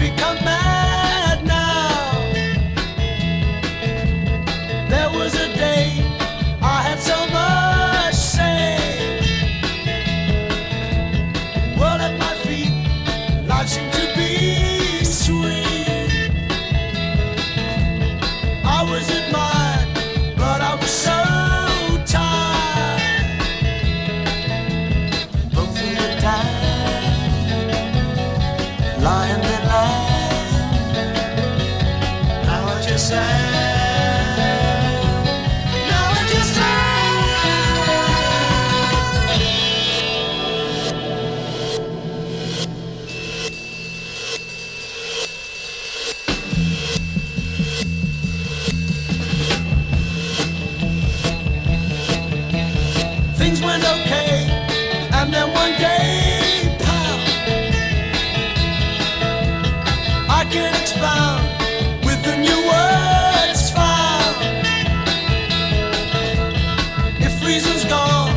become mad now. There was a day I had so much say. World at my feet, life seemed to be sweet. I was admired, but I was so tired. Both of the time, lying in line. Now I just am. Things went okay, and then one day, pow, I can expound with the new words found. If reason's gone,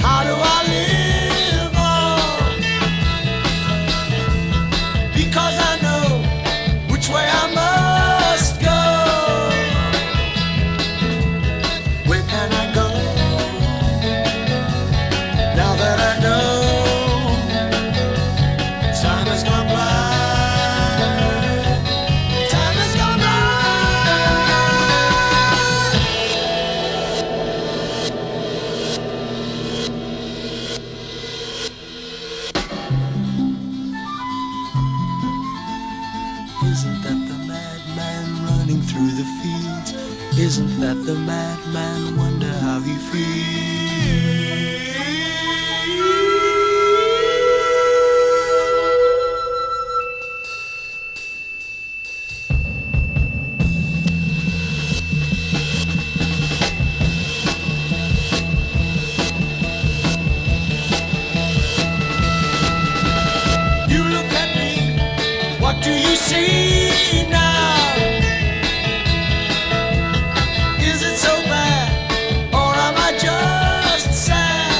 how do I live on? Because I know which way I must go. Where can I go? Now that I know, time has gone by. Time has gone by. Isn't that the madman running through the fields? Isn't that the madman? Wonder how he feels. You look at me, what do you see now? Is it so bad, or am I just sad?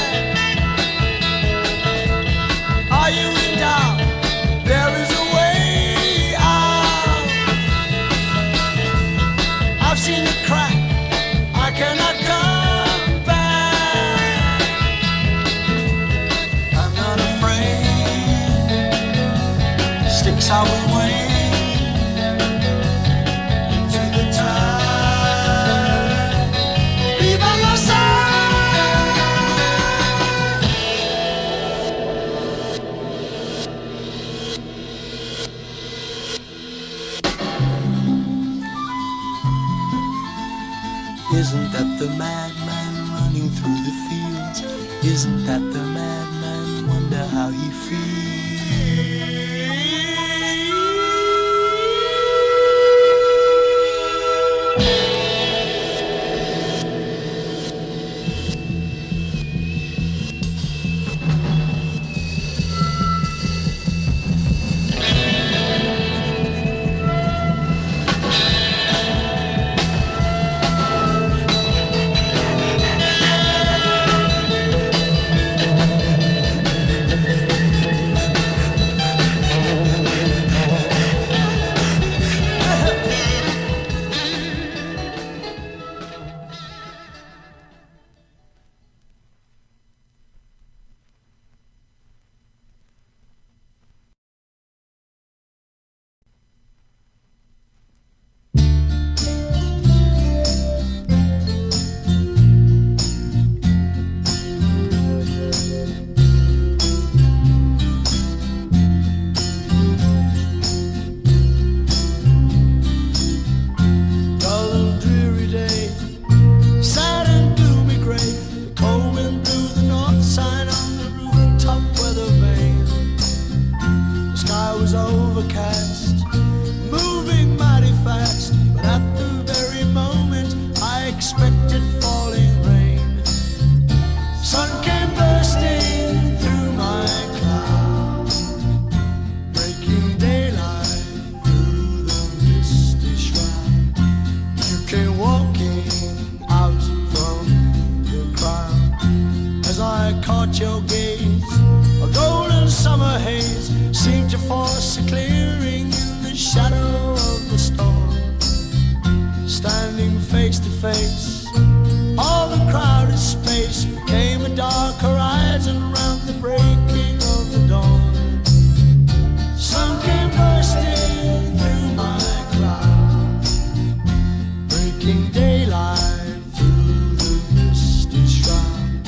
Are you in doubt? There is a way out. I've seen the crack, I cannot come back. I'm not afraid, sticks I will wade into the tide, be by your side. Isn't that the madman running through the fields? Isn't that the madman? Wonder how he feels. force a clearing in the shadow of the storm, standing face to face. All the crowded space became a dark horizon around the breaking of the dawn. Sun came bursting through my cloud, breaking daylight through the misty shroud.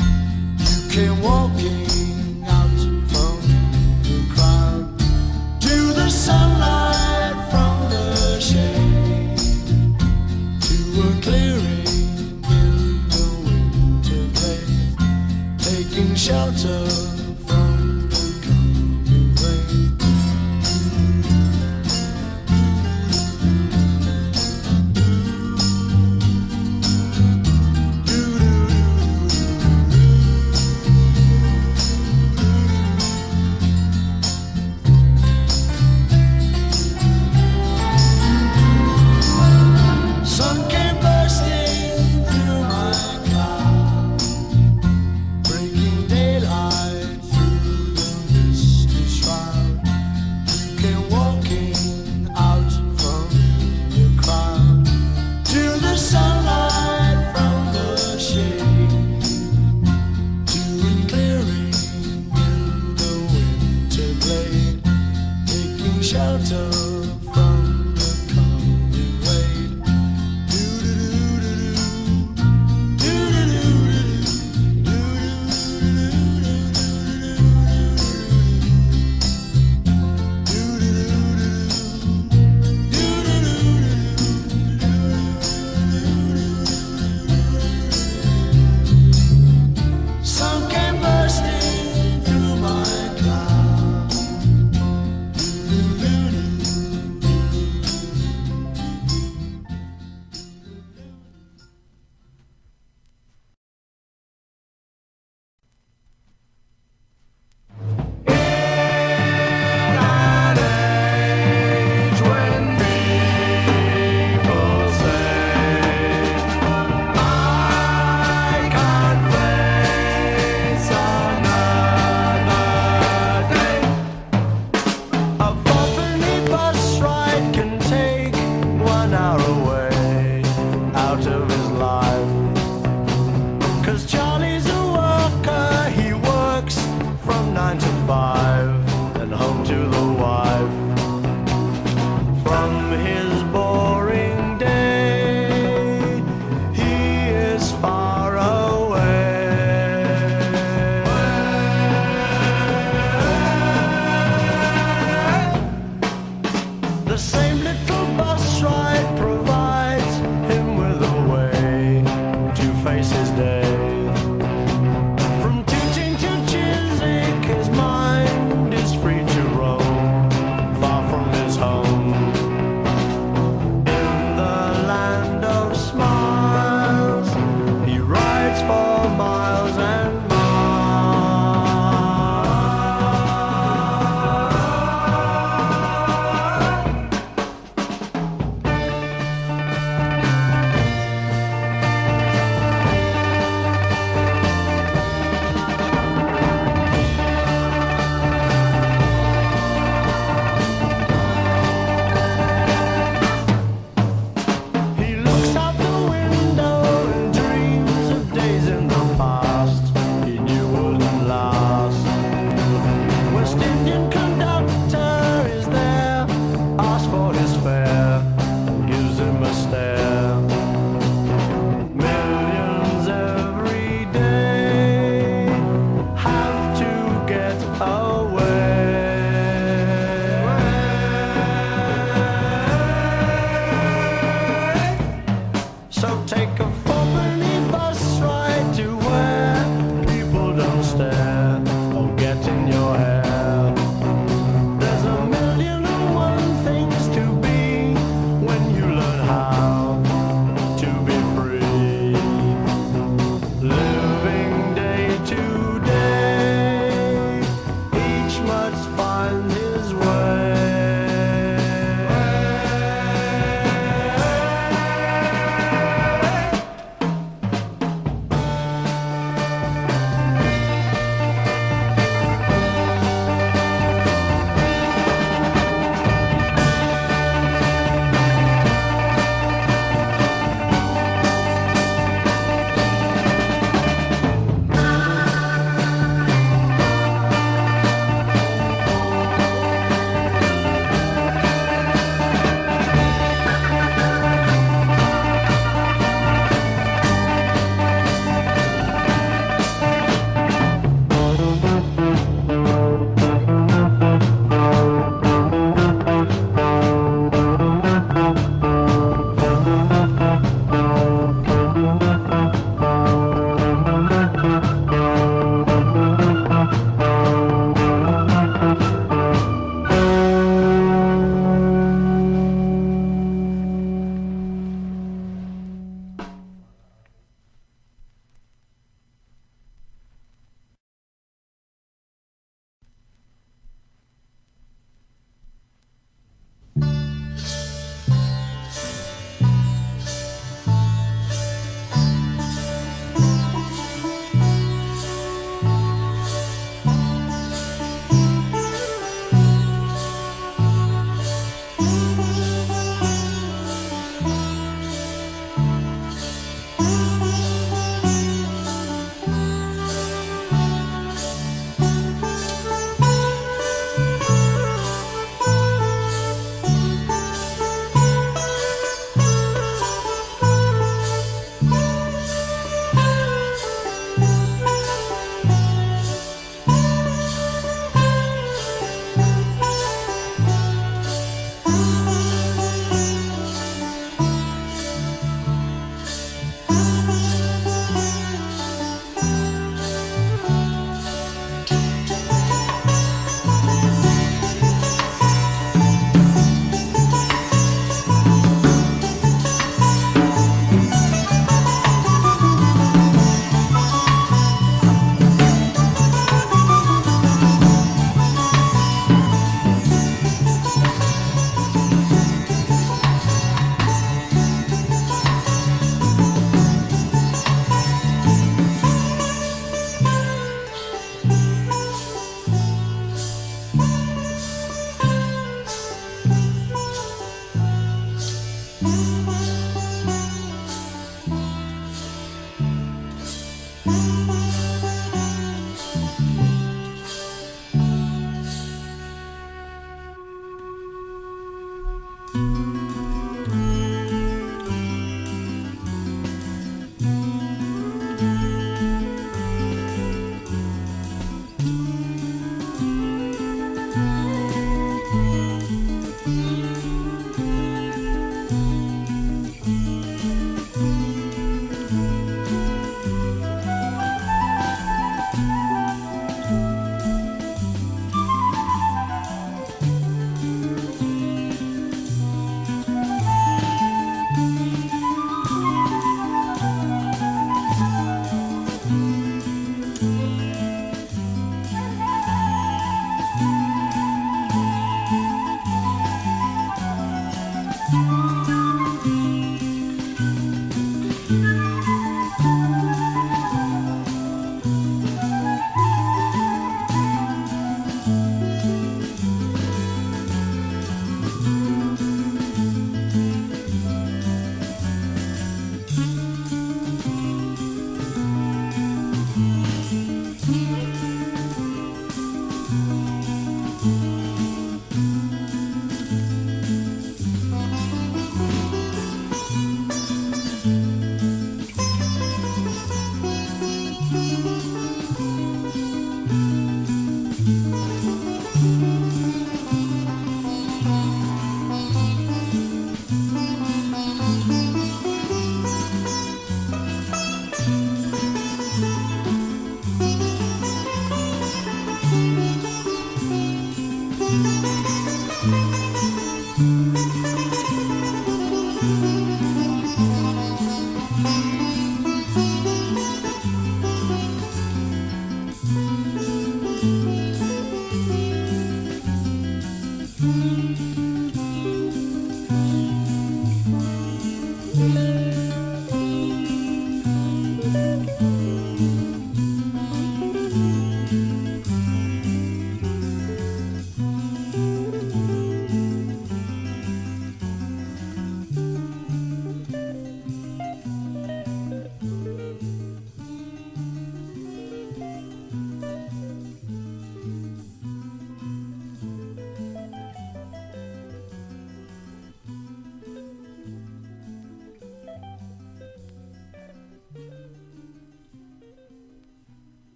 You came walking out from the crowd to the sunlight from the shade, to a clearing in the winter glade, taking shelter from the coming rain. Sun came bursting through my cloud, breaking daylight through the misty shroud. You came walking out from the crowd to the sunlight from the shade, to a clearing in the winter glade, taking shelter from the coming rain. Sun came bursting through my cloud,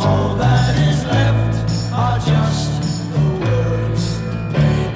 All that is left are just the words they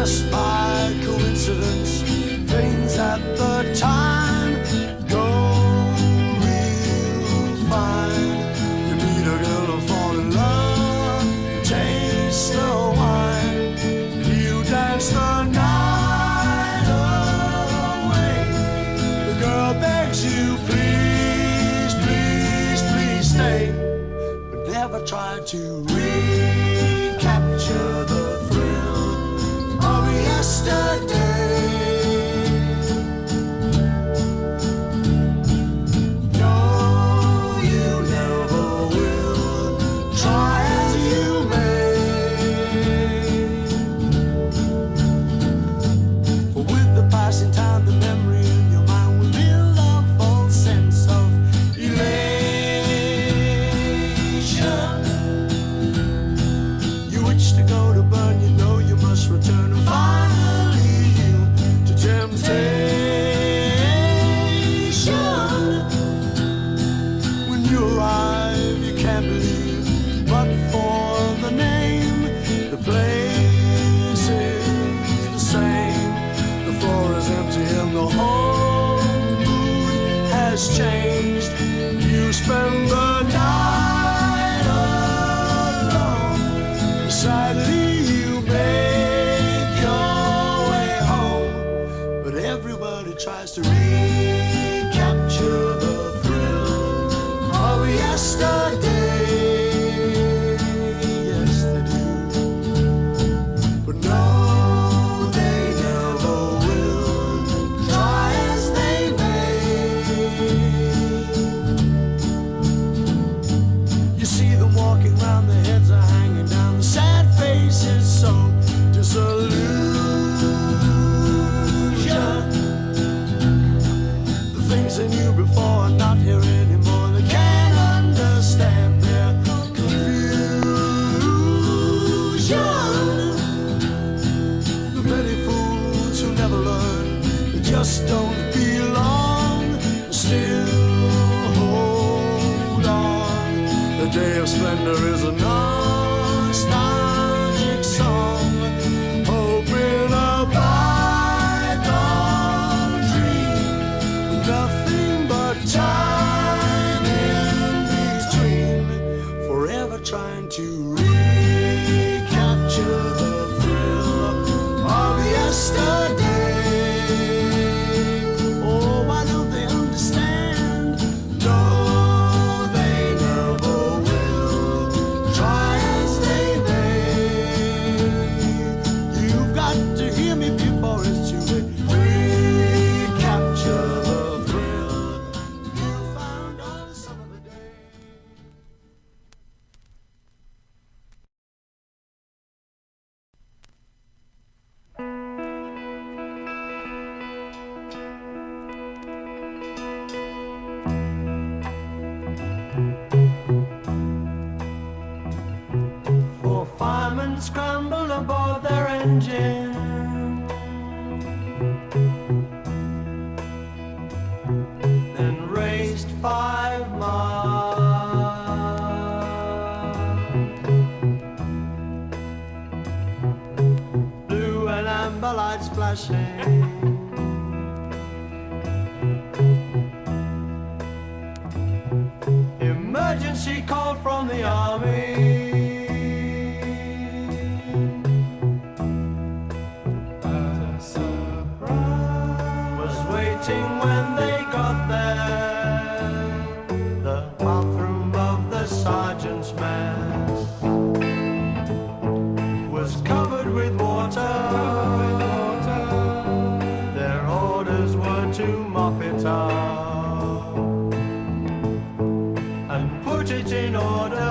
just by coincidence. Things at the time has changed. You spend the night alone. Sadly, you make your way home, but everybody tries to recapture the thrill of yesterday. Yes, they do. But no, they never will. Try as they may. You see them walking round, their heads are hanging down, the sad faces so disillusioned. The things they knew before are not here anymore. They can't understand their confusion. The many fools who never learn, they just don't belong. Still hold on. The day of splendor is a nostalgic song, hoping a bygone dream, nothing but time in between, forever trying to recapture the thrill of yesterday. Oh, why don't they understand? No, they never will. Try as they may. You've got to hear me before it's too late. Recapture the thrill you found on some of the day. Four firemen scrambled aboard their engine, then raced 5 miles. Blue and amber lights flashing, emergency call from the army. Was waiting when they got there. The bathroom of the sergeant's mess was covered with water. Their orders were to mop it up and put it in order.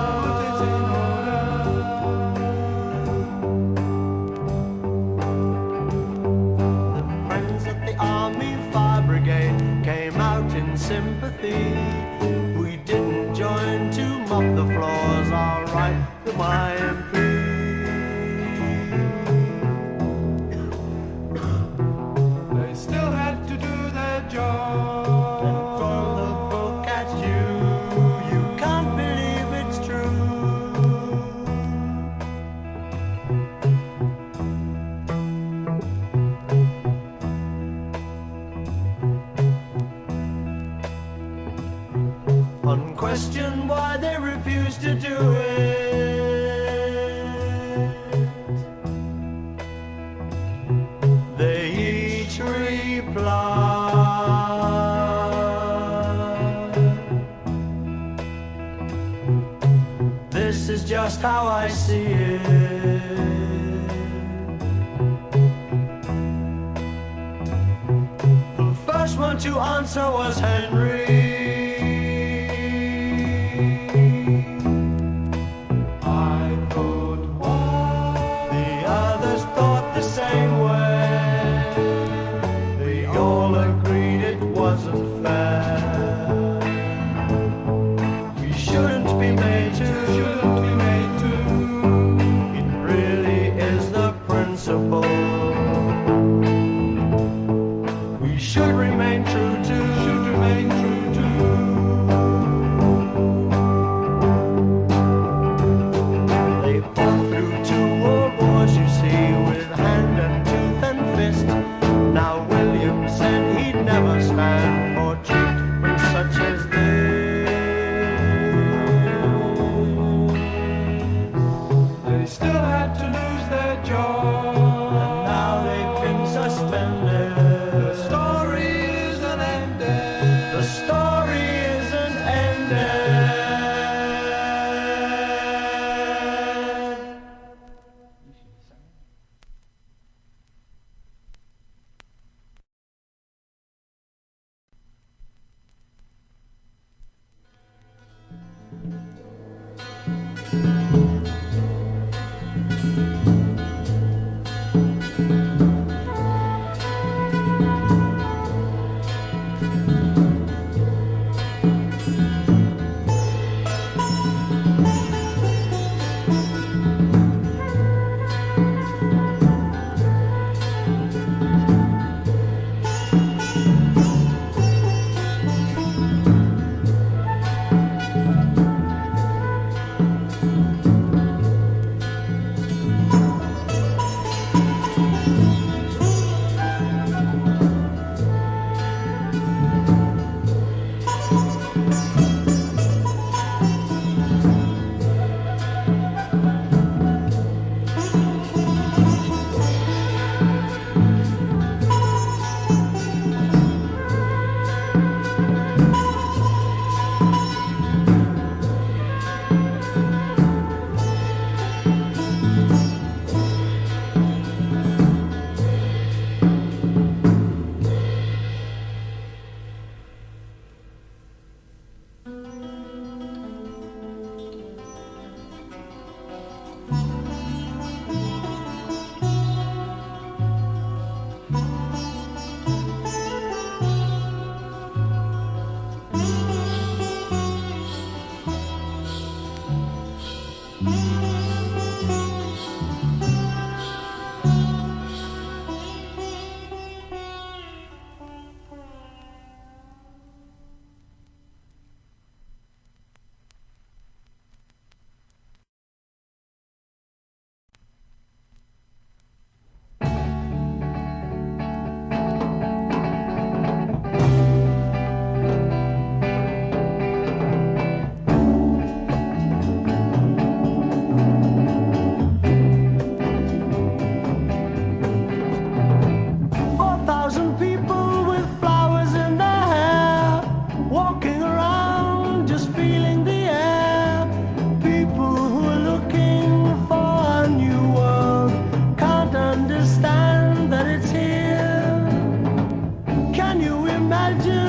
The friends at the Army Fire Brigade came out in sympathy. We didn't join to mop the floors, all right, the YMP. They still had to do their job and throw the book at you. You can't believe it's true. Unquestioned why they refused to do it, they each replied, this is just how I see it. The first one to answer was Henry. Same way, they all agreed it wasn't fair. We shouldn't be made to, it really is the principle we should remain true to, They fought through 2 world wars, you see, with hand and tooth and fist. Now William said he'd never stand for cheat, imagine